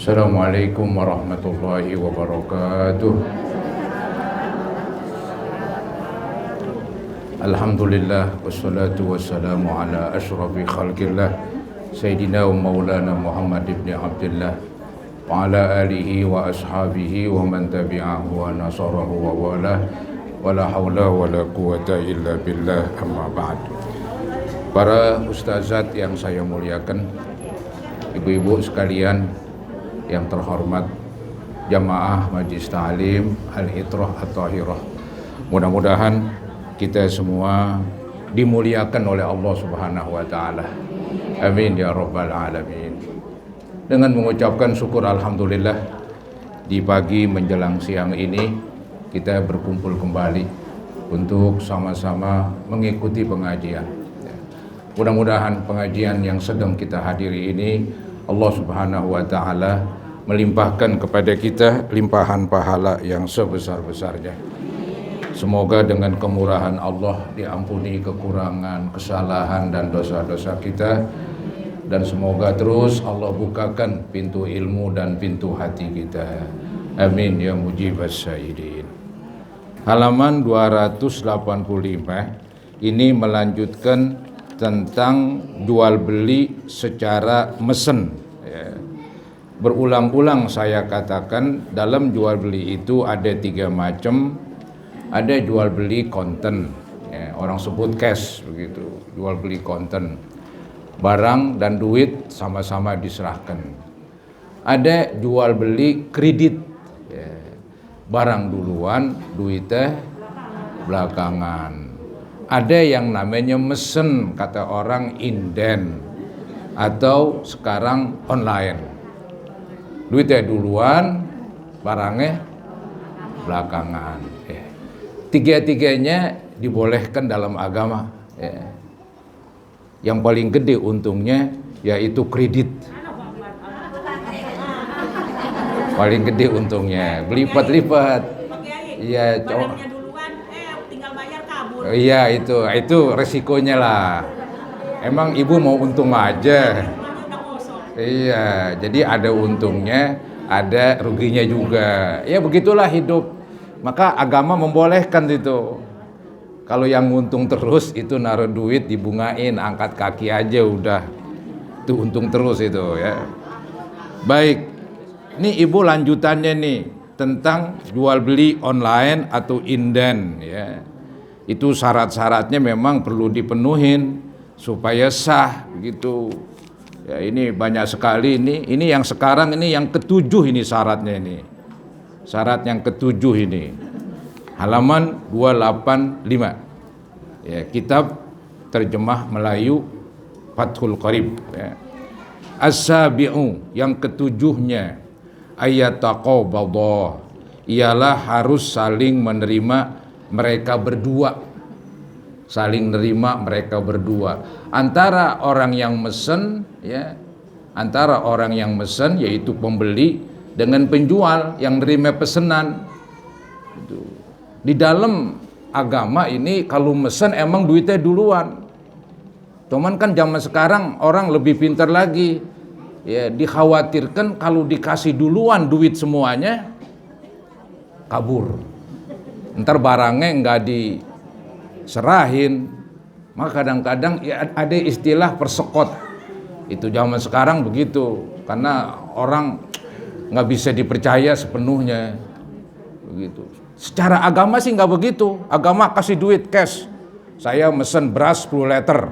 Assalamualaikum warahmatullahi wabarakatuh. Alhamdulillah wassalatu wassalamu ala asyrafil khalqillah Sayyidina wa maulana Muhammad ibn Abdullah wa ala alihi wa ashabihi wa man tabi'ahu wa nasarahu wa wala wa la hawla wa la quwata illa billah, amma ba'd. Para ustazat yang saya muliakan, ibu-ibu sekalian yang terhormat, jamaah Majlis Ta'lim Al-Itrah At-Tahirah, mudah-mudahan kita semua dimuliakan oleh Allah Subhanahu wa taala. Amin ya rabbal alamin. Dengan mengucapkan syukur alhamdulillah, di pagi menjelang siang ini kita berkumpul kembali untuk sama-sama mengikuti pengajian. Mudah-mudahan pengajian yang sedang kita hadiri ini Allah Subhanahu wa taala melimpahkan kepada kita limpahan pahala yang sebesar-besarnya. Semoga dengan kemurahan Allah diampuni kekurangan, kesalahan dan dosa-dosa kita, dan semoga terus Allah bukakan pintu ilmu dan pintu hati kita. Amin ya mujibas syaidin. Halaman 285 ini melanjutkan tentang jual beli secara mesen. Berulang-ulang saya katakan, dalam jual beli itu ada 3 macam. Ada jual beli konten, orang sebut cash begitu, jual beli konten, barang dan duit sama-sama diserahkan. Ada jual beli kredit, barang duluan, duitnya belakangan. Ada yang namanya mesen, kata orang inden, atau sekarang online. Duitnya duluan, barangnya belakangan. Tiga-tiganya dibolehkan dalam agama. Yang paling gede untungnya yaitu kredit. Paling gede untungnya, berlipat-lipat. Iya, barangnya duluan, tinggal bayar kabur. Iya, itu resikonya lah. Emang ibu mau untung aja. Iya, jadi ada untungnya, ada ruginya juga. Ya begitulah hidup. Maka agama membolehkan itu. Kalau yang untung terus itu naruh duit dibungain, angkat kaki aja udah. Itu untung terus itu ya. Baik. Ini ibu lanjutannya nih tentang jual beli online atau inden ya. Itu syarat-syaratnya memang perlu dipenuhin supaya sah begitu. Ya, ini banyak sekali ini yang sekarang ini yang ketujuh ini syaratnya ini. Syarat yang ketujuh ini. Halaman 285. Ya, kitab terjemah Melayu Fathul Qarib ya. As-sabi'u, yang ketujuhnya, ayataqabadha, ialah harus saling menerima mereka berdua. Saling nerima mereka berdua antara orang yang mesen ya, antara orang yang mesen yaitu pembeli dengan penjual yang nerima pesanan. Di dalam agama ini kalau mesen emang duitnya duluan. Cuman kan zaman sekarang orang lebih pintar lagi. Ya, dikhawatirkan kalau dikasih duluan duit semuanya kabur. Ntar barangnya nggak diserahin. Maka kadang-kadang ya ada istilah persekot. Itu zaman sekarang begitu, karena orang nggak bisa dipercaya sepenuhnya begitu. Secara agama sih nggak begitu. Agama kasih duit cash. Saya mesen beras 10 liter,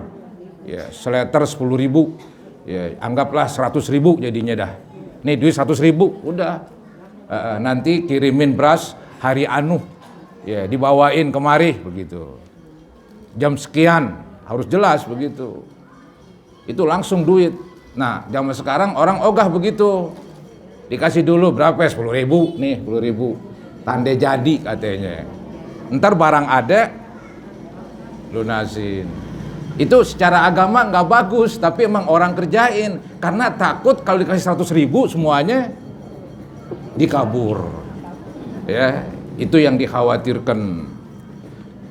ya seliter 10.000, ya anggaplah 100.000 jadinya dah. Nih duit 100.000, udah. Nanti kirimin beras hari anu, ya dibawain kemari begitu. Jam sekian harus jelas begitu. Itu langsung duit. Nah, zaman sekarang orang ogah begitu. Dikasih dulu berapa? 10.000 nih, 10.000. Tanda jadi katanya. Ntar barang ada, lunasin. Itu secara agama nggak bagus, tapi emang orang kerjain. Karena takut kalau dikasih 100.000 semuanya dikabur. Ya, itu yang dikhawatirkan.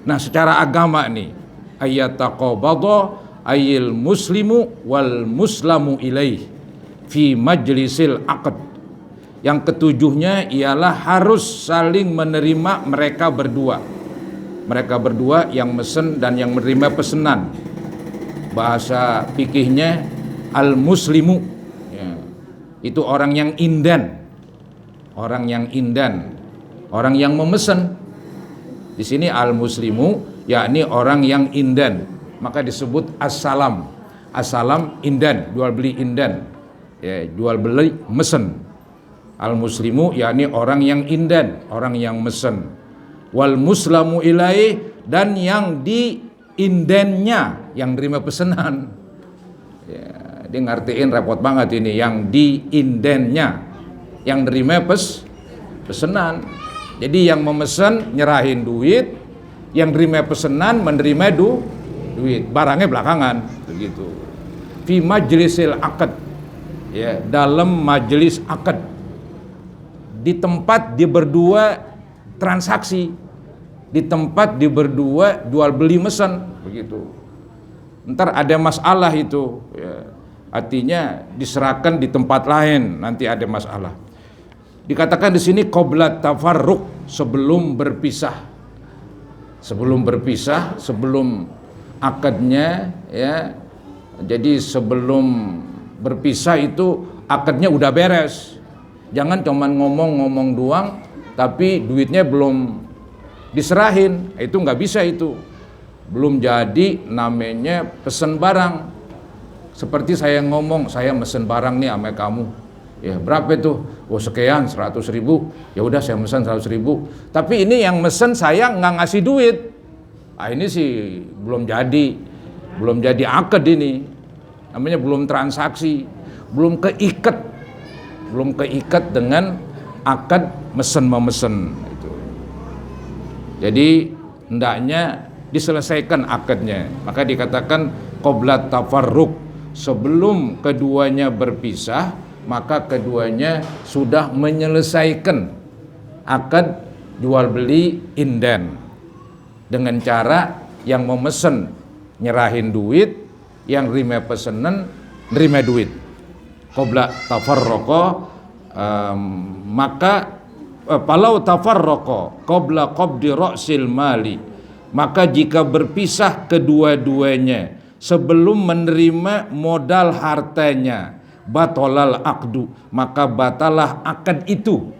Nah, secara agama nih, ayataqabadha ayil muslimu wal muslamu ilaih fi majlisil aqd Yang ketujuhnya ialah harus saling menerima mereka berdua. Mereka berdua yang mesen dan yang menerima pesanan. Bahasa fikihnya al-muslimu, ya, itu orang yang indan. Orang yang indan, orang yang memesan. Di sini al-muslimu yakni orang yang indan, maka disebut as-salam. As-salam indan, jual beli indan. Ya, jual beli mesen. Al-muslimu yakni orang yang indan, orang yang mesen. Wal muslamu ilaih, dan yang diindennya, yang terima pesanan. Ya, dia ngertiin repot banget ini, yang diindennya, yang terima pesanan. Jadi yang memesan nyerahin duit, yang terima pesanan menerima duit, barangnya belakangan, begitu. Fi majlisil akad, ya, dalam majelis akad, di tempat dia berdua transaksi, di tempat dia berdua jual beli mesen, begitu. Ntar ada masalah itu, ya, artinya diserahkan di tempat lain, nanti ada masalah. Dikatakan di sini qabla tafarruq, sebelum berpisah. Sebelum berpisah, sebelum akadnya, ya. Jadi sebelum berpisah itu akadnya udah beres. Jangan cuman ngomong-ngomong doang tapi duitnya belum diserahin. Itu nggak bisa itu. Belum jadi, namanya pesen barang. Seperti saya ngomong, saya mesen barang nih sama kamu. Ya, berapa itu? Oh, sekian, 100.000. Ya udah, saya mesen 100.000. Tapi ini yang mesen saya nggak ngasih duit. Ah, ini sih belum jadi. Belum jadi akad ini. Namanya belum transaksi, belum keikat. Belum keikat dengan akad mesen-memesen itu. Jadi hendaknya diselesaikan akadnya. Maka dikatakan qabla tafarruq, sebelum keduanya berpisah, maka keduanya sudah menyelesaikan akad jual beli inden dengan cara yang memesan nyerahin duit, yang nerima pesanan nerima duit. Qabla tafarraqa, maka palau tafarraqa qabla qabdi ra'sil mali, maka jika berpisah kedua-duanya sebelum menerima modal hartanya, batolal akdu, maka batalah akad itu.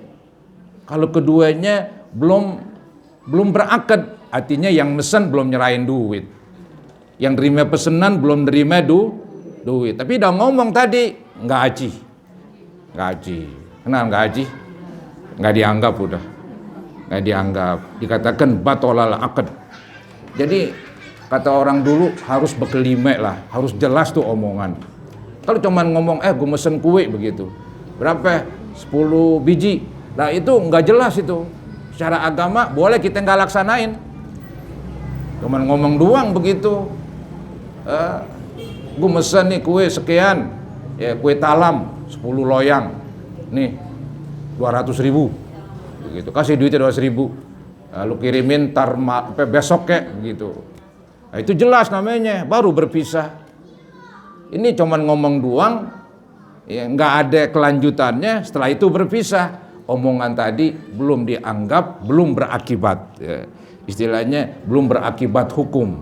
Kalau keduanya belum berakad, artinya yang mesen belum nyerahin duit, yang terima pesanan belum nerima duit. Tapi udah ngomong tadi nggak haji. Kenapa nggak haji? Nggak dianggap, udah nggak dianggap. Dikatakan batolal akad. Jadi kata orang dulu harus berkelime lah, harus jelas tuh omongan. Kalau cuman ngomong gue mesen kue begitu, berapa? 10 biji. Nah itu nggak jelas itu. Secara agama boleh kita nggak laksanain. Cuman ngomong doang begitu. Gue mesen nih kue sekian, ya kue talam 10 loyang, nih 200.000, begitu. Kasih duitnya 200.000, lu kirimin besok kek, gitu. Nah, itu jelas namanya, baru berpisah. Ini cuman ngomong doang, ya nggak ada kelanjutannya. Setelah itu berpisah, omongan tadi belum dianggap, belum berakibat, ya. Istilahnya belum berakibat hukum,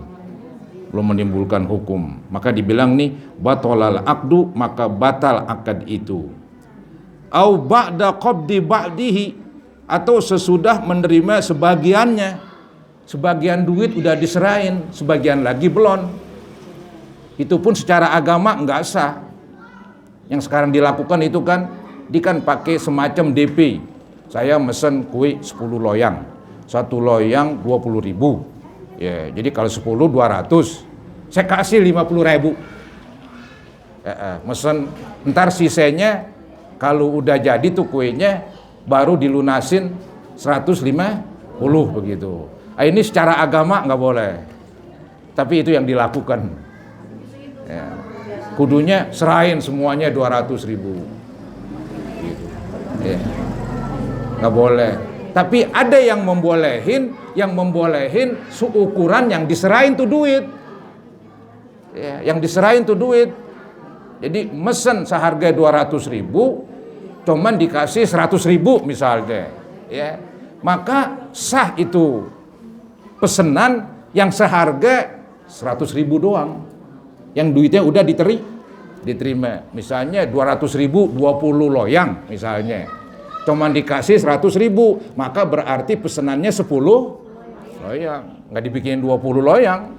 belum menimbulkan hukum. Maka dibilang nih batolal akdu, maka batal akad itu. Au ba'da qabdi ba'dihi, atau sesudah menerima sebagiannya. Sebagian duit udah diserahin, sebagian lagi belum. Itu pun secara agama nggak sah. Yang sekarang dilakukan itu kan, dia kan pakai semacam DP. Saya mesen kue 10 loyang, 1 loyang 20.000. Ya, jadi kalau 10 200, saya kasih 50.000. Mesen, ntar sisanya kalau udah jadi tuh kuenya baru dilunasin 150 begitu. Ini secara agama nggak boleh, tapi itu yang dilakukan. Ya. Kudunya serahin semuanya 200.000 gitu. Ya. Nggak boleh. Tapi ada yang membolehin seukuran yang diserahin tuh duit. Ya, yang diserahin tuh duit. Jadi mesen seharga 200.000, cuman dikasih 100.000 misalnya, ya, maka sah itu pesanan yang seharga 100.000 doang, yang duitnya udah diterima. Misalnya 200.000 20 loyang misalnya, cuman dikasih 100.000, maka berarti pesanannya 10 loyang, nggak dibikin 20 loyang,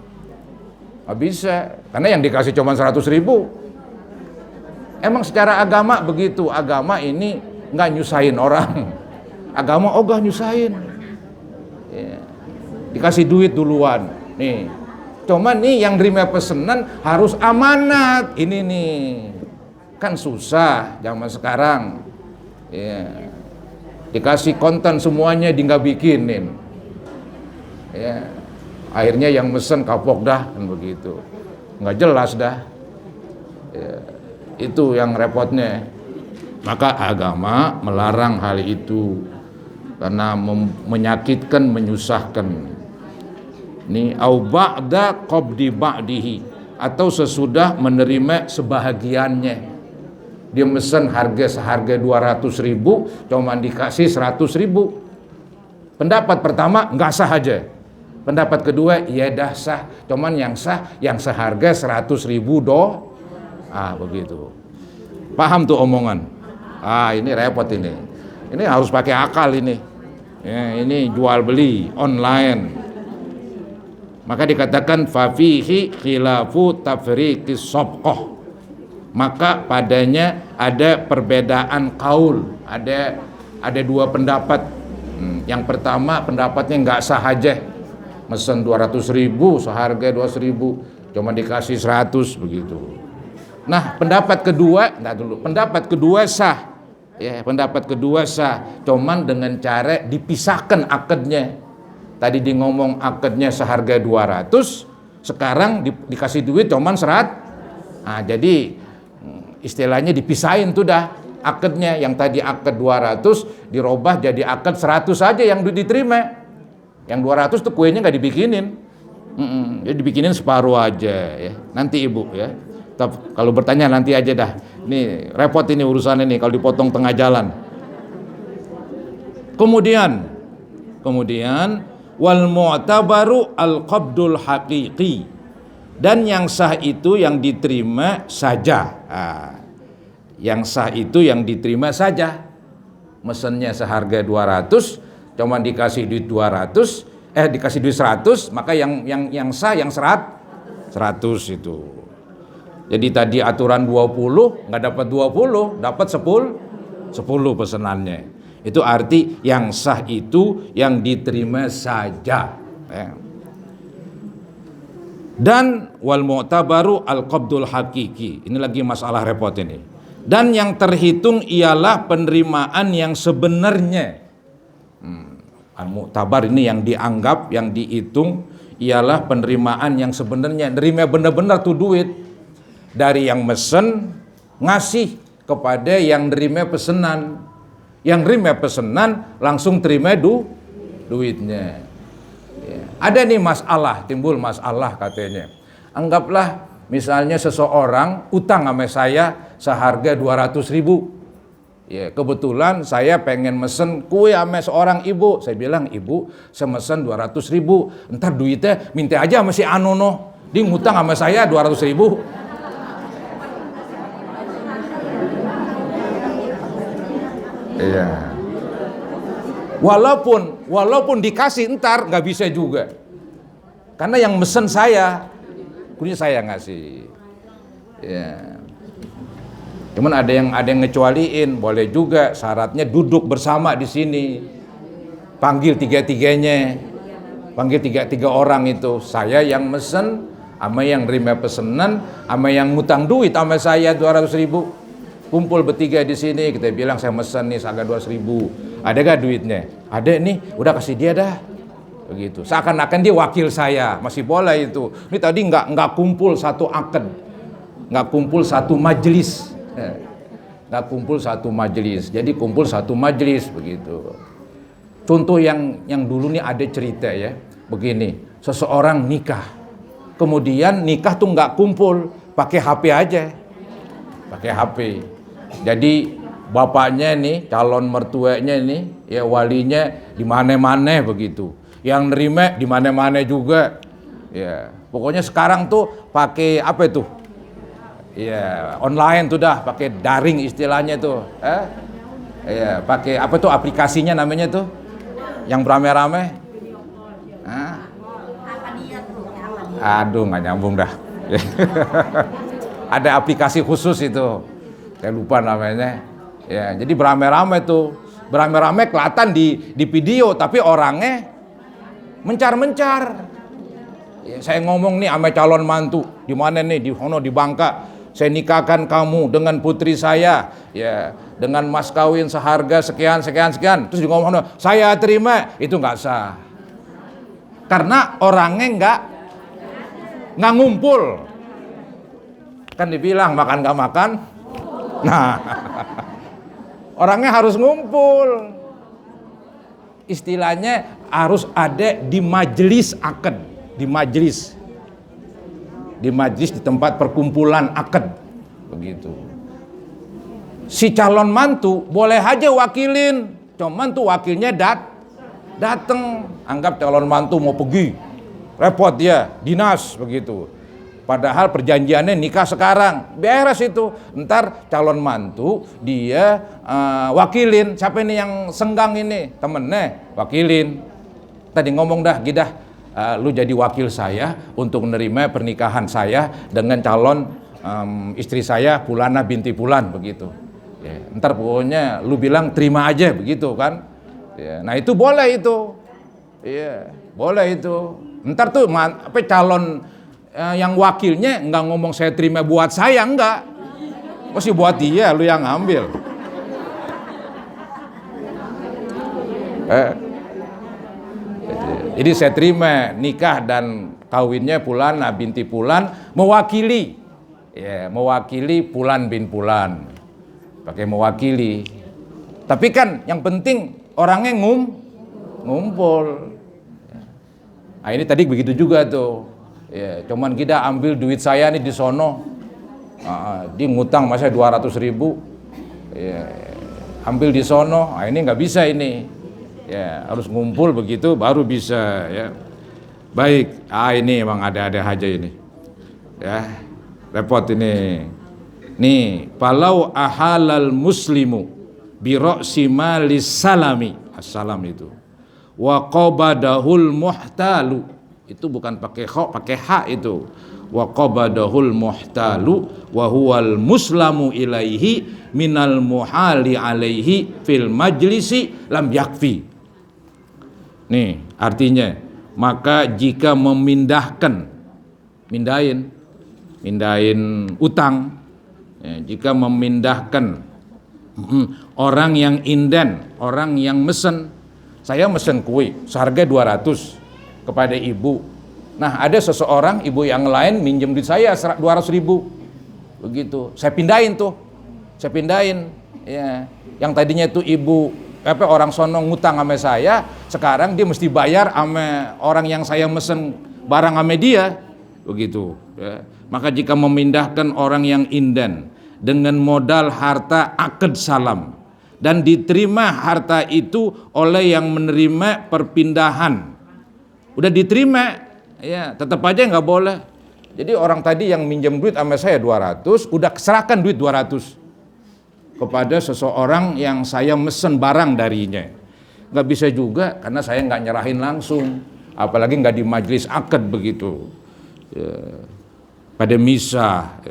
nggak bisa, karena yang dikasih cuman 100.000. Emang secara agama begitu, agama ini nggak nyusahin orang, agama ogah nyusahin, ya. Dikasih duit duluan, nih. Cuman nih yang terima pesanan harus amanat, ini nih, kan susah zaman sekarang, ya. Dikasih konten semuanya di nggak bikinin, ya. Akhirnya yang mesen kapok dah, kan begitu, nggak jelas dah, ya. Itu yang repotnya. Maka agama melarang hal itu karena menyakitkan, menyusahkan. Ini au ba'da qabdi ba'dihi, atau sesudah menerima sebahagiannya. Dia mesen seharga 200.000, cuman dikasih 100.000. Pendapat pertama nggak sah aja. Pendapat kedua ya dah sah, cuman yang sah yang seharga 100.000 begitu. Paham tuh omongan? Ini repot ini. Ini harus pakai akal ini. Ya, ini jual beli online. Maka dikatakan fafihi khilafu tafriqis sabqah. Maka padanya ada perbedaan kaul, ada dua pendapat. Yang pertama pendapatnya nggak sah aja. Mesen 200.000 seharga 200.000, cuma dikasih 100 begitu. Nah, pendapat kedua sah. Ya, pendapat kedua sah, cuman dengan cara dipisahkan akadnya. Tadi di ngomong akadnya seharga 200, sekarang dikasih duit cuman 100. Jadi istilahnya dipisahin tuh dah akadnya, yang tadi akad 200 dirubah jadi akad 100 saja yang diterima. Yang 200 tuh kuenya nggak dibikinin. Jadi dibikinin separuh aja ya. Nanti Ibu ya. Kalau bertanya nanti aja dah. Ini repot ini urusan ini kalau dipotong tengah jalan. Kemudian wal mu'tabaru al-qabdul haqiqi, dan yang sah itu yang diterima saja. Yang sah itu yang diterima saja. Mesennya seharga 200, cuman dikasih duit 200, dikasih duit 100, maka yang sah yang 100 itu. Jadi tadi aturan 20 nggak dapat 20, dapat 10 pesenannya. Itu arti yang sah itu yang diterima saja. Dan wal mu'tabaru al-qabdul hakiki. Ini lagi masalah repot ini. Dan yang terhitung ialah penerimaan yang sebenarnya. Al-mu'tabar ini yang dianggap, yang dihitung ialah penerimaan yang sebenarnya. Nerima benar-benar tuh duit dari yang mesen ngasih kepada yang nerima pesanan. Yang terima pesanan langsung terima duitnya. Ya. Ada nih timbul masalah katanya. Anggaplah misalnya seseorang utang sama saya seharga 200.000. Ya, kebetulan saya pengen mesen kue sama seorang ibu. Saya bilang, ibu, saya mesen 200.000. Ntar duitnya minta aja sama si Anono. Dia ngutang sama saya 200.000. Iya. Walaupun dikasih ntar nggak bisa juga. Karena yang mesen saya, kuliah saya ngasih. Ya. Cuman ada yang ngecualiin, boleh juga syaratnya duduk bersama di sini. Panggil tiga-tiganya. Panggil tiga orang itu. Saya yang mesen, sama yang nerima pesanan, sama yang ngutang duit sama saya 200.000. Kumpul bertiga di sini, kita bilang saya mesen nih harga 200.000. Ada gak duitnya? Ada nih, udah kasih dia dah. Begitu. Seakan-akan dia wakil saya, masih boleh itu. Ini tadi nggak kumpul satu akad, nggak kumpul satu majelis, nggak kumpul satu majelis. Jadi kumpul satu majelis begitu. Contoh yang dulu nih ada cerita ya, begini. Seseorang nikah, kemudian nikah tuh nggak kumpul, pakai HP aja, pakai HP. Jadi bapaknya nih, calon mertuanya nih, ya walinya di mana-mana begitu. Yang nerima di mana-mana juga. Ya, pokoknya sekarang tuh pakai apa itu? Ya, online tuh dah, pakai daring istilahnya tuh. Ya, pakai apa tuh aplikasinya namanya tuh? Yang beramai-ramai. Aduh, nggak nyambung dah. Ada aplikasi khusus itu. Saya lupa namanya. Ya, jadi beramai-ramai tuh. Beramai-ramai kelihatan di video, tapi orangnya mencar-mencar. Ya, saya ngomong nih sama calon mantu, di mana nih? Di sono di Bangka. Saya nikahkan kamu dengan putri saya, ya, dengan mas kawin seharga sekian. Terus dia ngomong, saya terima, itu nggak sah. Karena orangnya nggak ngumpul. Kan dibilang makan nggak makan. Nah, orangnya harus ngumpul. Istilahnya harus ada di majelis akad, di majelis di tempat perkumpulan akad begitu. Si calon mantu boleh aja wakilin, cuman tuh wakilnya datang, anggap calon mantu mau pergi, repot dia dinas begitu. Padahal perjanjiannya nikah sekarang, beres itu. Ntar calon mantu dia wakilin, siapa ini yang senggang ini? Temennya wakilin. Tadi ngomong dah, gidah, lu jadi wakil saya untuk menerima pernikahan saya dengan calon istri saya Pulana binti Pulan begitu. Ya, ntar pokoknya lu bilang terima aja begitu kan. Ya, nah itu boleh itu. Iya, boleh itu. Ntar tuh calon yang wakilnya nggak ngomong saya terima buat saya, enggak. Mesti buat dia, lu yang ambil. Jadi saya terima nikah dan kawinnya Pulana binti Pulan mewakili Pulan bin Pulan. Pakai mewakili. Tapi kan yang penting orangnya ngumpul. Nah ini tadi begitu juga tuh. Ya, cuman kita ambil duit saya nih di sono, dia ngutang masa 200.000, ya, ambil di sono, nah ini nggak bisa ini, ya harus ngumpul begitu baru bisa, ya. Baik, ini emang ada aja ini, ya repot ini. Nih, falau ahalal muslimu bi ra'si malis salami, assalam itu, wa qabadahul muhtalu. Itu bukan pakai kha, pakai ha itu. Wa qabadahul muhtalu wa huwal muslamu ilaihi minal muhali alaihi fil majlisi lam yakfi. Nih, artinya maka jika mindahin utang, ya, jika memindahkan orang yang inden, orang yang mesen, saya mesen kue seharga 200 kepada ibu. Nah, ada seseorang ibu yang lain minjem duit saya 200.000. Begitu. Saya pindahin. Ya. Yang tadinya itu ibu orang sono ngutang sama saya, sekarang dia mesti bayar sama orang yang saya mesen barang sama dia. Begitu, ya. Maka jika memindahkan orang yang inden dengan modal harta akad salam dan diterima harta itu oleh yang menerima perpindahan, udah diterima, ya tetap aja nggak boleh. Jadi orang tadi yang minjem duit sama saya 200, udah serahkan duit 200 kepada seseorang yang saya mesen barang darinya. Nggak bisa juga karena saya nggak nyerahin langsung, apalagi nggak di majelis akad begitu, ya, pada misa.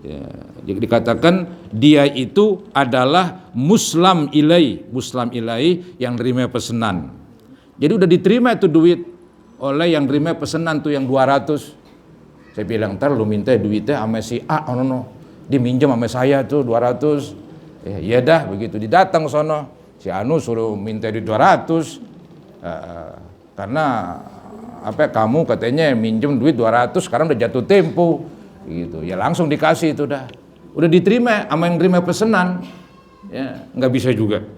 Ya, jadi dikatakan dia itu adalah muslam ilai yang nerima pesanan. Jadi udah diterima itu duit oleh yang terima pesanan tuh yang 200. Saya bilang, ntar lu minta duitnya sama si A, dia minjem sama saya tuh 200. Iya dah begitu, didatang sono. Si Anu suruh minta duit 200. Karena kamu katanya minjem duit 200, sekarang udah jatuh tempo. Gitu. Ya langsung dikasih itu dah. Udah diterima sama yang terima pesanan. Ya, nggak bisa juga.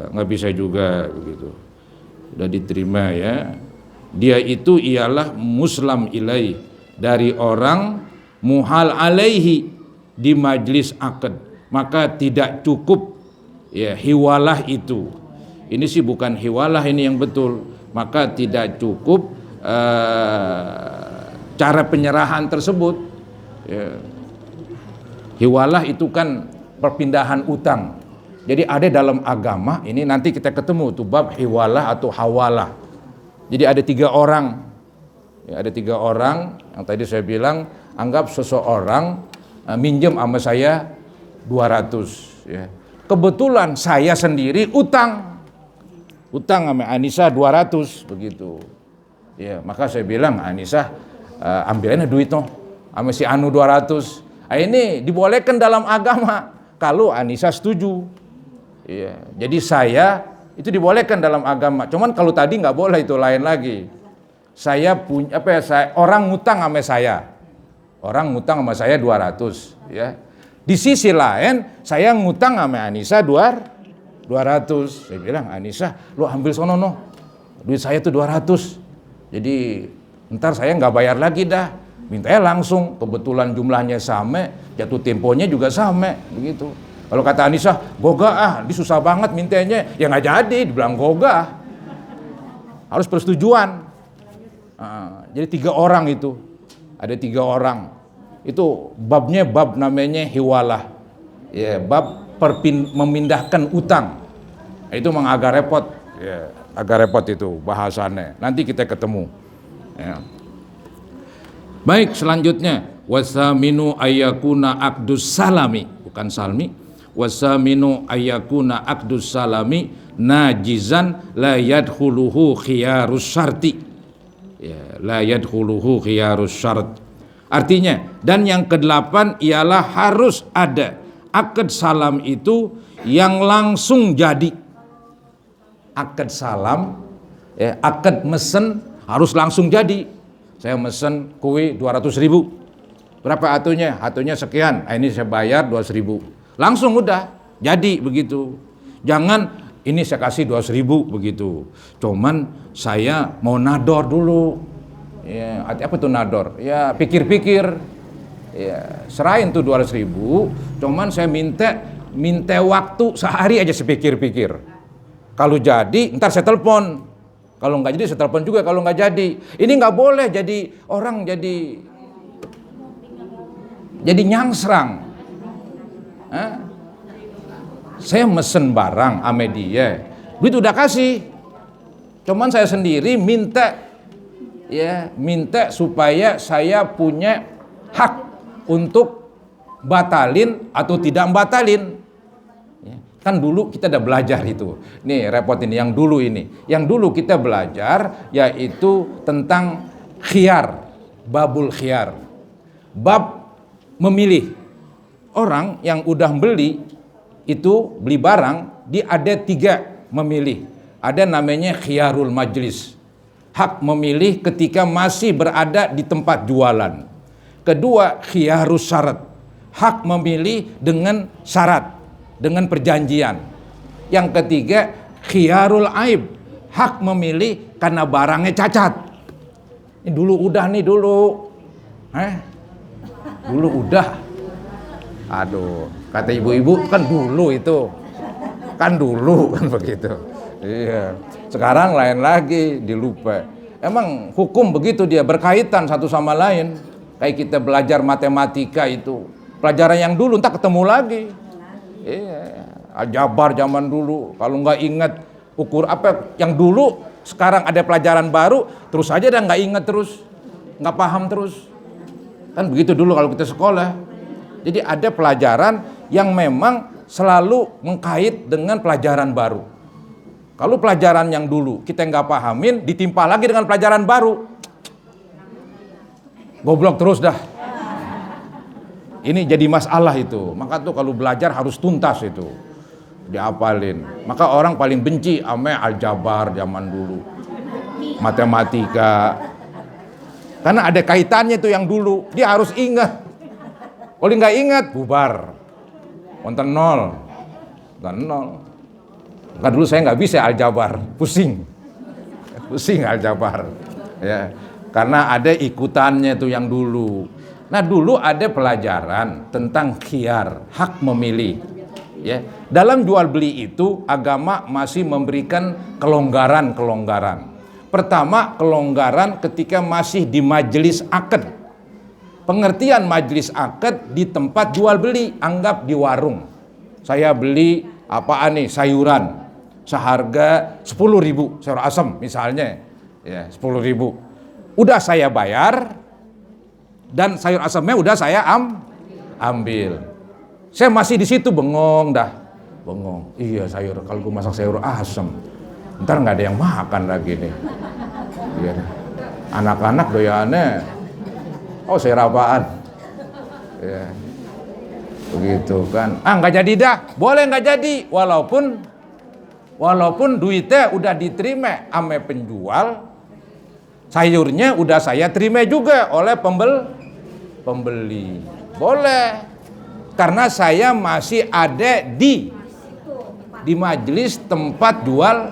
Nggak bisa juga begitu. Udah diterima, ya. Dia itu ialah muslam ilai, dari orang muhal alaihi di majlis akad. maka tidak cukup ya hiwalah itu. Ini sih bukan hiwalah ini yang betul. Maka tidak cukup cara penyerahan tersebut. Ya. Hiwalah itu kan perpindahan utang. Jadi ada dalam agama, ini nanti kita ketemu tuh bab hiwalah atau hawalah. Jadi ada 3 orang. Ya, ada 3 orang yang tadi saya bilang, anggap seseorang minjem sama saya 200 ya. Kebetulan saya sendiri utang sama Anissa 200 begitu. Ya, maka saya bilang, Anissa ambilnya duit no sama si Anu 200. Ini dibolehkan dalam agama kalau Anissa setuju. Ya, jadi saya itu dibolehkan dalam agama. Cuman kalau tadi nggak boleh, itu lain lagi. Saya punya orang ngutang sama saya. Orang ngutang sama saya 200 ya. Di sisi lain saya ngutang sama Anissa 200. Saya bilang, Anissa, lu ambil sono no. Duit saya tuh 200. Jadi ntar saya nggak bayar lagi dah. Mintanya langsung, kebetulan jumlahnya sama, jatuh temponya juga sama, begitu. Kalau kata Anissa, goga ini susah banget mintanya, ya nggak jadi, dibilang goga. Harus persetujuan. Jadi 3 orang itu, ada 3 orang. Itu babnya bab namanya hiwalah. Ya, bab memindahkan utang. Itu memang agak repot, ya, agak repot itu bahasannya. Nanti kita ketemu. Ya. Baik, selanjutnya wasaminu ayyakuna aqdus salami, bukan salmi. Wasaminu ayyakuna aqdus salami najizan la yadkhuluhu khiyarus syarti. Ya, la yadkhuluhu khiyarus syart. Artinya, dan yang ke-8 ialah harus ada akad salam itu yang langsung jadi. Akad salam, ya, akad mesen harus langsung jadi. Saya mesen kue 200.000. Berapa atunya? Atunya sekian. Ini saya bayar 200.000. Langsung udah jadi begitu. Jangan ini saya kasih 200.000 begitu. Cuman saya mau nador dulu. Ya, apa tuh nador? Ya pikir-pikir. Ya, serahin tuh 200.000. Cuman saya minta waktu sehari aja saya pikir-pikir. Kalau jadi, ntar saya telepon. Kalau nggak jadi, saya telepon juga kalau nggak jadi. Ini nggak boleh jadi orang jadi nyangsrang. Saya mesen barang sama dia, duit udah kasih. Cuman saya sendiri minta supaya saya punya hak untuk batalin atau tidak batalin. Kan dulu kita udah belajar itu. Nih repot ini yang dulu ini. Yang dulu kita belajar yaitu tentang khiyar, babul khiyar. Bab memilih. Orang yang udah beli barang, dia ada 3 memilih. Ada namanya khiyarul majlis. Hak memilih ketika masih berada di tempat jualan. Kedua, khiyarus syarat. Hak memilih dengan syarat, dengan perjanjian. Yang ketiga, khiyarul aib, hak memilih karena barangnya cacat. Ini dulu udah nih dulu. Dulu udah. Aduh, kata ibu-ibu kan dulu itu. Kan dulu kan begitu. Iya. Sekarang lain lagi, dilupa. Emang hukum begitu dia berkaitan satu sama lain. Kayak kita belajar matematika itu. Pelajaran yang dulu entar ketemu lagi. Iya, aljabar zaman dulu. Kalau nggak ingat ukur apa yang dulu, sekarang ada pelajaran baru, terus aja dah nggak ingat terus, nggak paham terus. Kan begitu dulu kalau kita sekolah. Jadi ada pelajaran yang memang selalu mengkait dengan pelajaran baru. Kalau pelajaran yang dulu kita nggak pahamin, ditimpa lagi dengan pelajaran baru, goblok terus dah. Ini jadi masalah itu. Maka tuh kalau belajar harus tuntas itu. Diapalin. Maka orang paling benci sama aljabar zaman dulu. Matematika. Karena ada kaitannya tuh yang dulu. Dia harus ingat. Kalau nggak ingat, bubar. Wonten nol. Maka dulu saya nggak bisa aljabar. Pusing aljabar. Ya. Karena ada ikutannya tuh yang dulu. Nah, dulu ada pelajaran tentang khiyar, hak memilih. Ya, dalam jual beli itu agama masih memberikan kelonggaran-kelonggaran. Pertama, kelonggaran ketika masih di majelis akad. Pengertian majelis akad di tempat jual beli, anggap di warung. Saya beli apaan nih, sayuran seharga 10.000, sayur asem misalnya, ya 10.000. Udah saya bayar dan sayur asemnya udah saya ambil. Saya masih di situ bengong. Iya sayur, kalau gue masak sayur asem, ntar nggak ada yang makan lagi nih. Ya. Anak-anak doyannya, oh sayur apaan? Ya. Begitu kan? Nggak jadi dah, boleh nggak jadi, walaupun duitnya udah diterima ame penjual, sayurnya udah saya terima juga oleh pembeli, boleh. Karena saya masih ada di majelis tempat jual,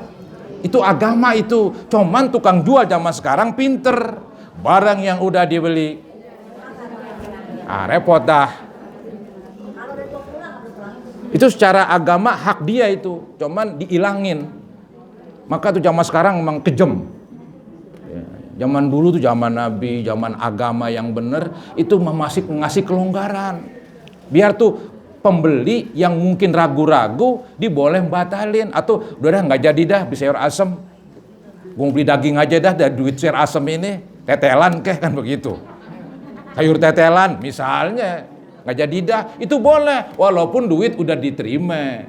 itu agama itu. Cuman tukang jual zaman sekarang pinter, barang yang udah dibeli, repot dah. Itu secara agama hak dia itu, cuman diilangin. Maka tuh zaman sekarang memang kejam. Zaman dulu tuh zaman Nabi, zaman agama yang benar, itu masih ngasih kelonggaran. Biar tuh pembeli yang mungkin ragu-ragu diboleh batalin, atau udah nggak jadi dah beli sayur asem, gue beli daging aja dah dari duit sayur asem ini, tetelan kan begitu, sayur tetelan misalnya, nggak jadi dah, itu boleh walaupun duit udah diterima,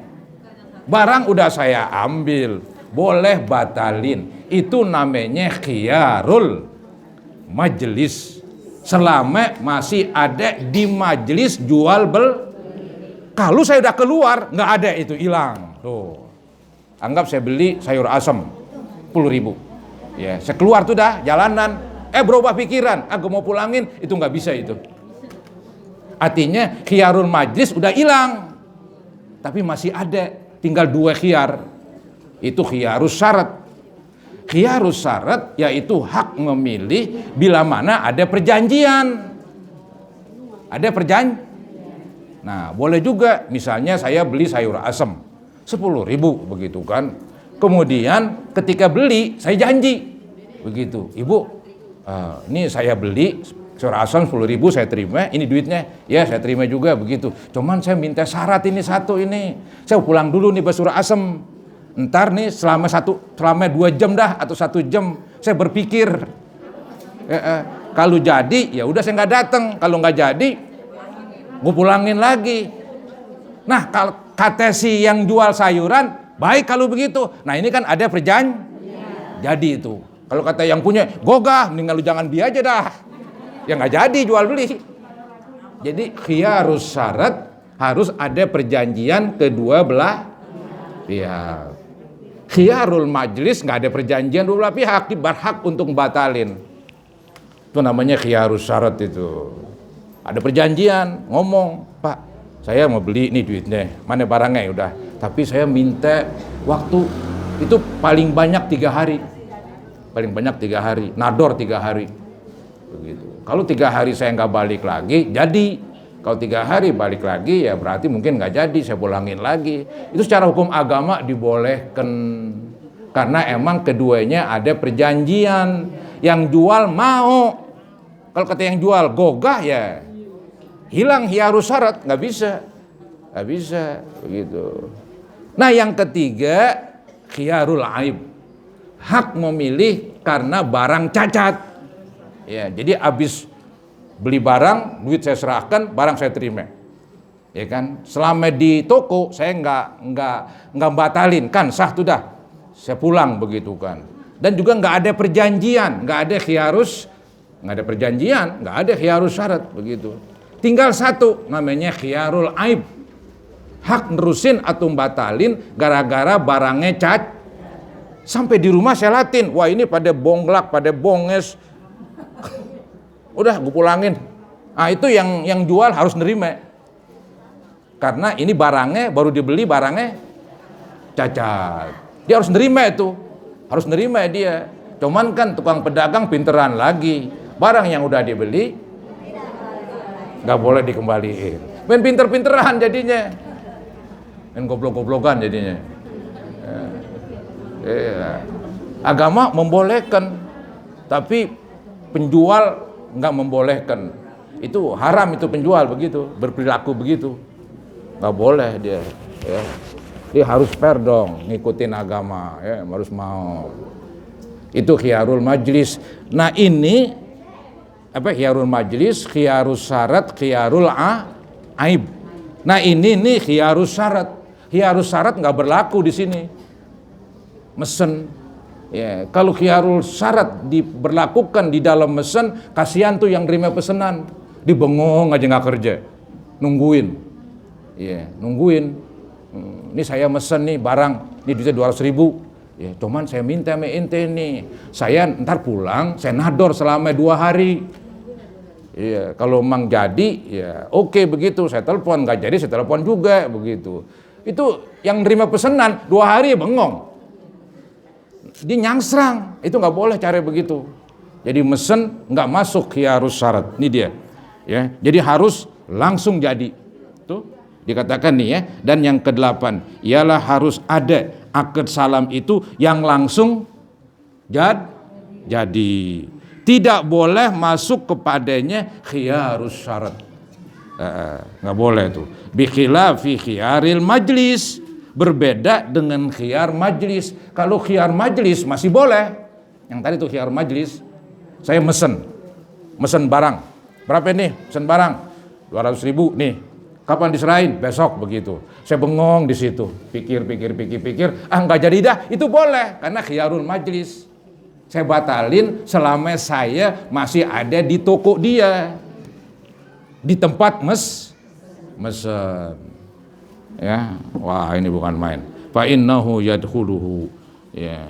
barang udah saya ambil, boleh batalin. Itu namanya khiyarul majelis, selama masih ada di majelis jual beli. Kalau saya udah keluar, nggak ada, itu hilang. Tuh, anggap saya beli sayur asem 10.000, ya saya keluar tuh dah jalanan, berubah pikiran, gue mau pulangin, itu nggak bisa itu. Artinya khiyarul majlis udah hilang, tapi masih ada, tinggal 2 khiyar. Itu khiyarus syarat. Khiyarus syarat yaitu hak memilih bila mana ada perjanjian. Nah, boleh juga misalnya saya beli sayur asem 10.000 begitu kan. Kemudian ketika beli saya janji begitu, Ibu, ini saya beli sayur asem 10.000, saya terima, ini duitnya, ya saya terima juga begitu. Cuman saya minta syarat ini satu ini, saya pulang dulu nih sayur asem. Ntar nih selama 2 jam dah atau 1 jam saya berpikir. Kalau jadi ya udah saya nggak datang, kalau nggak jadi gue pulangin lagi. Nah, kalau kata si yang jual sayuran, baik kalau begitu. Nah, ini kan ada perjanjian. Jadi itu. Kalau kata yang punya, gogah, mendingan lu jangan beli aja dah. Ya nggak jadi jual beli. Jadi khiyarus syarat harus ada perjanjian kedua belah pihak. Khiyarul majlis nggak ada perjanjian dua belah pihak, berhak untuk batalin. Itu namanya khiyarus syarat itu. Ada perjanjian, ngomong, Pak, saya mau beli nih duitnya, mana barangnya, udah. Tapi saya minta waktu itu paling banyak 3 hari. Paling banyak 3 hari, nador 3 hari. Begitu. Kalau 3 hari saya nggak balik lagi, jadi. Kalau 3 hari balik lagi, ya berarti mungkin nggak jadi, saya pulangin lagi. Itu secara hukum agama dibolehkan. Karena emang keduanya ada perjanjian. Yang jual mau. Kalau kata yang jual gogah, ya hilang khiyarus syarat, nggak bisa. Nggak bisa, begitu. Nah, yang ketiga, khiyarul aib. Hak memilih karena barang cacat. Ya, jadi habis beli barang, duit saya serahkan, barang saya terima, ya kan? Selama di toko saya nggak batalin, kan sah tuh dah, saya pulang begitu kan. Dan juga nggak ada perjanjian, nggak ada khiyarus syarat begitu. Tinggal satu, namanya khiyarul aib, hak nerusin atau batalin gara-gara barangnya cacat. Sampai di rumah saya latin, wah ini pada bonglak, pada bonges. Udah gue pulangin. Nah, itu yang jual harus nerima. Karena ini barangnya baru dibeli, barangnya cacat. Dia harus nerima itu. Harus nerima dia. Cuman kan tukang pedagang pinteran lagi. Barang yang udah dibeli nggak boleh dikembaliin. Main pinter-pinteran jadinya, main goblok-goblokan jadinya. Agama membolehkan, tapi penjual nggak membolehkan. Itu haram, itu penjual begitu, berperilaku begitu, nggak boleh dia. Ya. Dia harus fair dong, ngikutin agama, ya, harus mau. Itu khiyarul majlis. Nah ini apa khiyarul majlis, khiyarus syarat, khiyarul aib. Nah ini nih khiyarus syarat. Khiyarus syarat nggak berlaku di sini. Mesen, ya, kalau khiyarul syarat diberlakukan di dalam mesen, kasihan tuh yang terima pesanan, dibengong aja nggak kerja, nungguin, ya, nungguin. Ini saya mesen nih barang, ini duitnya 200.000, ya, cuman saya minta sama ente nih, saya ntar pulang, saya nador selama 2 hari. Ya, kalau emang jadi, ya oke begitu, saya telepon, nggak jadi saya telepon juga begitu. Itu yang nerima pesanan 2 hari bengong. Dia nyangsrang, itu nggak boleh cara begitu. Jadi mesen nggak masuk khiyarus syarat. Ini dia, ya. Jadi harus langsung jadi. Tuh dikatakan nih ya. Dan yang ke-8 ialah harus ada akad salam itu yang langsung jadi. Tidak boleh masuk kepadanya khiyarus syarat. Nggak boleh tuh. Bi khilafi khiyaril majlis. Berbeda dengan khiyar majlis. Kalau khiyar majlis masih boleh. Yang tadi tuh khiyar majlis. Saya mesen barang. Berapa nih? Mesen barang 200.000 nih. Kapan diserahin? Besok begitu. Saya bengong di situ. Pikir. Nggak jadi dah. Itu boleh karena khiyarul majlis. Saya batalin selama saya masih ada di toko dia. Di tempat mesen. Ya, wah ini bukan main. Fa innahu yadkhuluhu, ya,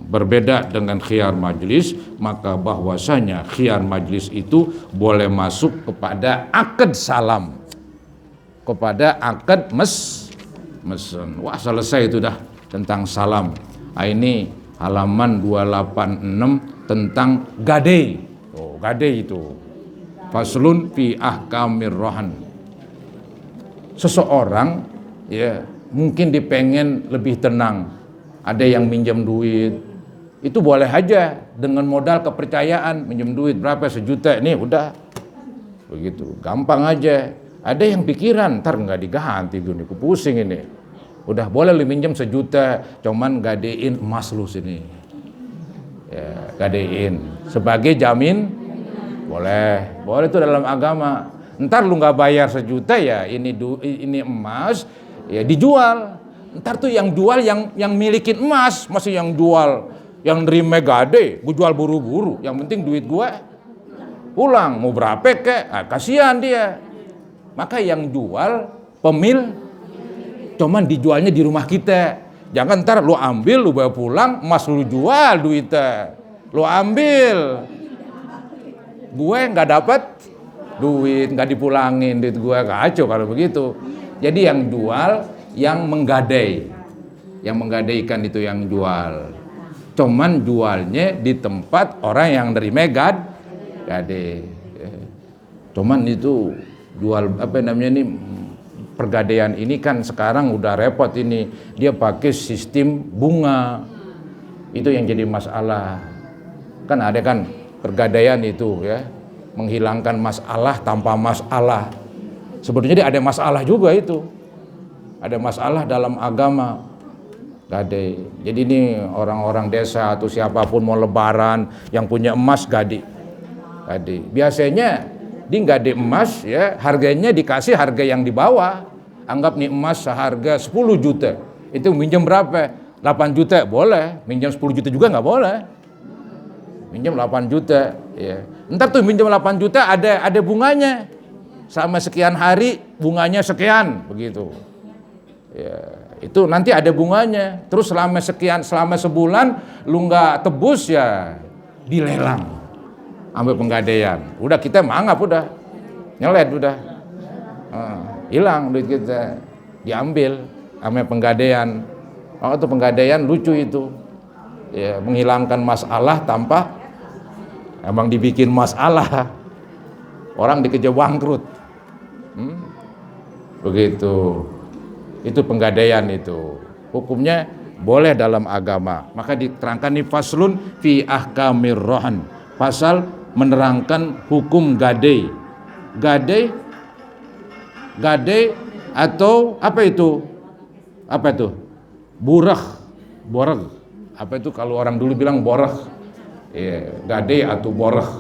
berbeda dengan khiyar majlis, maka bahwasanya khiyar majlis itu boleh masuk kepada akad salam, kepada akad mesen. Wah selesai itu dah tentang salam. Ini halaman 286 tentang gadai. Oh, gadai itu faslun fi ahkamir rohan. Seseorang, ya, mungkin dipengen lebih tenang, ada yang minjem duit, itu boleh aja dengan modal kepercayaan, minjem duit berapa, 1 juta, nih udah begitu, gampang aja. Ada yang pikiran, ntar nggak diganti, gue pusing ini, udah boleh lu minjem 1 juta, cuman gadein emas lu sini, ya, gadein sebagai jamin, boleh itu dalam agama. Ntar lu nggak bayar 1 juta, ya ini emas, ya dijual. Ntar tuh yang jual yang milikin emas, masih yang jual, yang nerima gade, gue jual buru-buru. Yang penting duit gue pulang, mau berapa kek, kasihan dia. Maka yang jual cuman dijualnya di rumah kita. Jangan ntar lu ambil, lu bawa pulang, emas lu jual, duitnya lu ambil, gue nggak dapat duit, nggak dipulangin duit gue, kacau kalau begitu. Jadi yang jual, yang menggadaikan itu yang jual. Cuman jualnya di tempat orang yang nerima gade. Cuman itu jual pergadaian ini kan sekarang udah repot ini. Dia pakai sistem bunga. Itu yang jadi masalah. Kan ada kan pergadaian itu ya, menghilangkan masalah tanpa masalah. Sebetulnya ada masalah juga itu. Ada masalah dalam agama. Gade. Jadi ini orang-orang desa atau siapapun mau lebaran yang punya emas gade. Biasanya di gade emas ya, harganya dikasih harga yang di bawah. Anggap nih emas seharga 10 juta. Itu minjem berapa? 8 juta boleh, minjem 10 juta juga nggak boleh. Minjem 8 juta ya. Ntar tuh minjem 8 juta ada bunganya. Sama sekian hari bunganya sekian begitu. Ya, itu nanti ada bunganya. Terus selama sebulan lu nggak tebus ya dilelang ambil penggadaian. Udah kita mangap udah. Nyelet udah. Hilang duit kita. Diambil sama penggadaian. Oh, itu penggadaian lucu itu. Ya, menghilangkan masalah tanpa emang dibikin masalah. Orang dikejar bangkrut. Begitu. Itu penggadaian itu. Hukumnya boleh dalam agama. Maka diterangkan nih faslun fi ahkamir rohan. Pasal menerangkan hukum gadai. Gadai atau apa itu? Apa itu? Borah. Apa itu kalau orang dulu bilang borah? Gadai atau borah.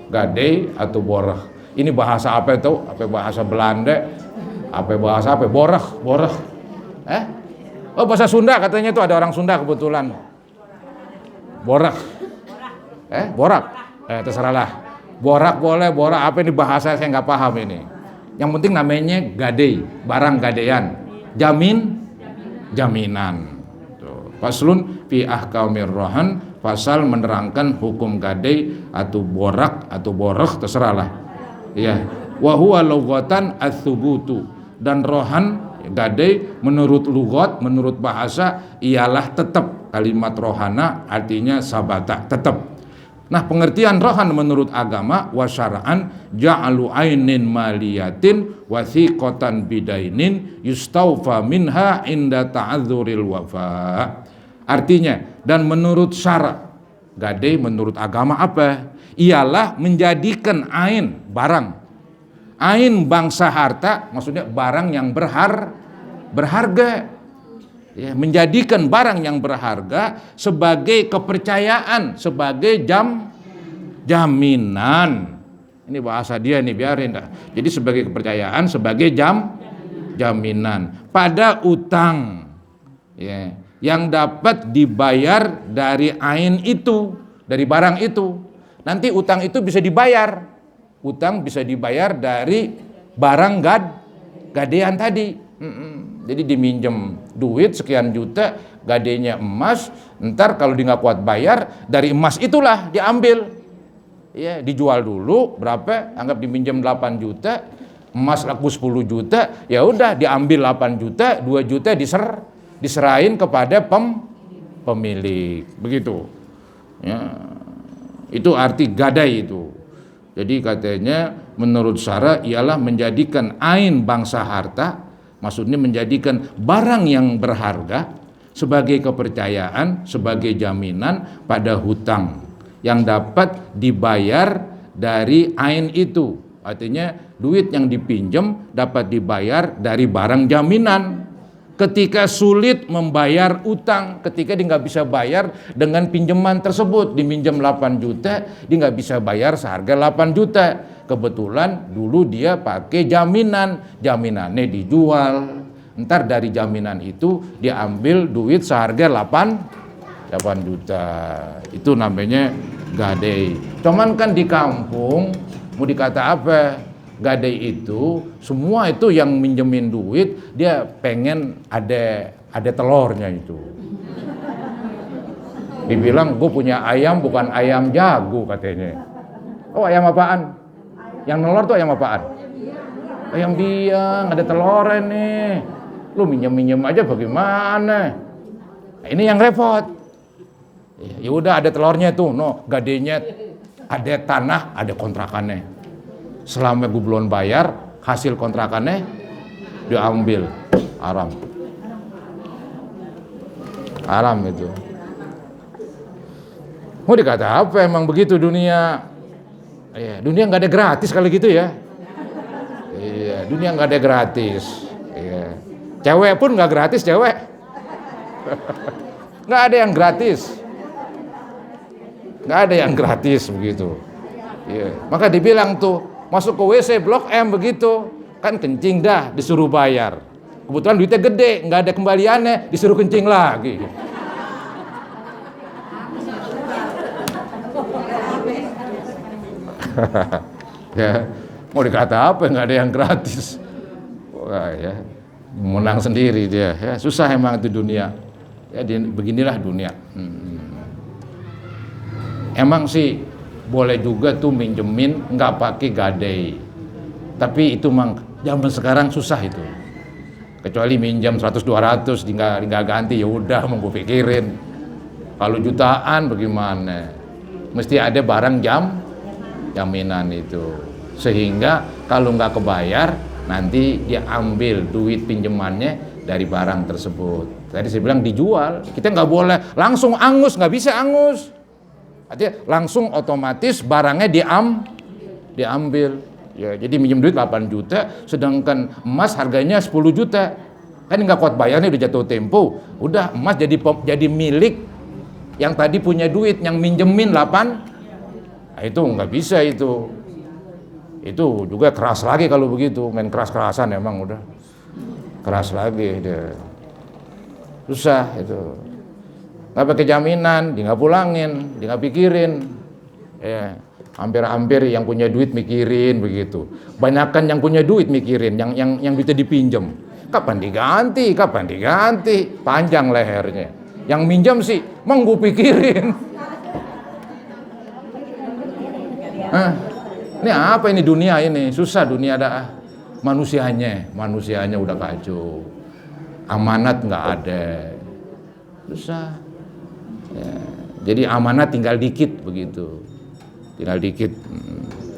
Gadai atau borah. Ini bahasa apa itu? Apa bahasa Belanda? Apa bahasa apa? Borah. Oh, bahasa Sunda katanya itu, ada orang Sunda kebetulan. Borak. Borak. Terserahlah. Borak boleh, borak apa ini bahasa saya nggak paham ini. Yang penting namanya gadai, barang gadaian. Jaminan. Faslun fi ahkamir rohan, pasal menerangkan hukum gadai atau borak atau borak, terserahlah. Ya, wa huwa lughatan ats-tsubutu, dan rohan gadai menurut lugat, menurut bahasa ialah tetap. Kalimat rohana artinya sabata, tetap. Nah, pengertian rohan menurut agama wa syara'an ja'alu ainin maliyatin wathiqatan bidainin yustaufa minha inda ta'adzuril wafa. Artinya, dan menurut syara' gadai menurut agama apa? Ialah menjadikan ain, barang. Ain bangsa harta, maksudnya barang yang berharga. Ya, menjadikan barang yang berharga sebagai kepercayaan, sebagai jaminan. Ini bahasa dia nih, biarin dah. Jadi sebagai kepercayaan, sebagai jaminan pada utang, ya, yang dapat dibayar dari ain itu, dari barang itu. Nanti utang itu bisa dibayar. Utang bisa dibayar dari barang gadaian tadi. Jadi diminjem duit sekian juta, gadainya emas, ntar kalau dia nggak kuat bayar, dari emas itulah diambil. Ya, dijual dulu berapa? Anggap diminjem 8 juta, emas laku 10 juta, ya udah diambil 8 juta, 2 juta diserahin kepada pemilik. Begitu. Ya. Itu arti gadai itu. Jadi katanya menurut syara ialah menjadikan ain bangsa harta, maksudnya menjadikan barang yang berharga sebagai kepercayaan, sebagai jaminan pada hutang yang dapat dibayar dari ain itu. Artinya duit yang dipinjam dapat dibayar dari barang jaminan. Ketika sulit membayar utang, ketika dia nggak bisa bayar dengan pinjaman tersebut, diminjam 8 juta, dia nggak bisa bayar seharga 8 juta. Kebetulan dulu dia pakai jaminannya dijual. Ntar dari jaminan itu dia ambil duit seharga 8 juta. Itu namanya gadai. Cuman kan di kampung mau dikata apa? Gadai itu semua itu yang minjemin duit dia pengen ada telurnya itu. Dibilang gue punya ayam bukan ayam jago katanya. Oh, ayam apaan? Yang nelor tuh ayam apaan? Ayam biang, ada telurnya nih. Lu minjem aja bagaimana? Nah, ini yang repot. Ya udah ada telurnya tuh, gadainya ada tanah, ada kontrakannya. Selama gue belum bayar, hasil kontrakannya diambil. Haram itu. Mau dikata apa, emang begitu dunia. Iya, dunia nggak ada gratis kali gitu ya. Iya, dunia nggak ada gratis. Iya. Cewek pun nggak gratis, cewek. Nggak ada yang gratis. Nggak ada yang gratis begitu. Iya. Maka dibilang tuh masuk ke WC Blok M begitu, kan kencing dah disuruh bayar. Kebetulan duitnya gede, nggak ada kembaliannya, disuruh kencing lagi. Ya, mau dikata apa, nggak ada yang gratis. Wah, ya, menang sendiri dia. Ya, susah emang itu dunia. Ya, beginilah dunia. Emang sih boleh juga tuh minjemin nggak pakai gadai. Tapi itu mang zaman sekarang susah itu. Kecuali minjam 100-200 nggak ganti, ya udah mau gue pikirin. Kalau jutaan bagaimana? Mesti ada barang jaminan itu. Sehingga kalau nggak kebayar nanti dia ambil duit pinjamannya dari barang tersebut. Tadi saya bilang dijual, kita nggak boleh langsung angus, nggak bisa angus. Artinya langsung otomatis barangnya diambil. Ya, jadi minjem duit 8 juta, sedangkan emas harganya 10 juta. Kan nggak kuat bayarnya, udah jatuh tempo. Udah emas jadi milik yang tadi punya duit, yang minjemin 8. Nah, itu nggak bisa itu. Itu juga keras lagi kalau begitu, main keras-kerasan emang udah. Keras lagi dia. Susah itu. Nggak pakai jaminan, dia nggak pulangin, dia nggak pikirin. Ya. Hampir-hampir yang punya duit mikirin begitu. Banyakan yang punya duit mikirin, yang duitnya dipinjam. Kapan diganti? Kapan diganti? Panjang lehernya. Yang minjam sih, emang gue pikirin. Ini apa ini dunia ini? Susah dunia dah. Manusianya udah kacau. Amanat nggak ada. Susah. Ya. Jadi amanat tinggal dikit begitu. Tinggal dikit,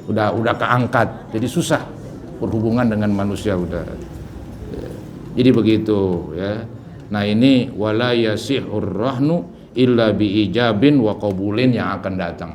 udah keangkat, jadi susah berhubungan dengan manusia udah. Jadi begitu ya. Nah ini wala yasihur rahnu illa bi ijabin wa qabulin yang akan datang.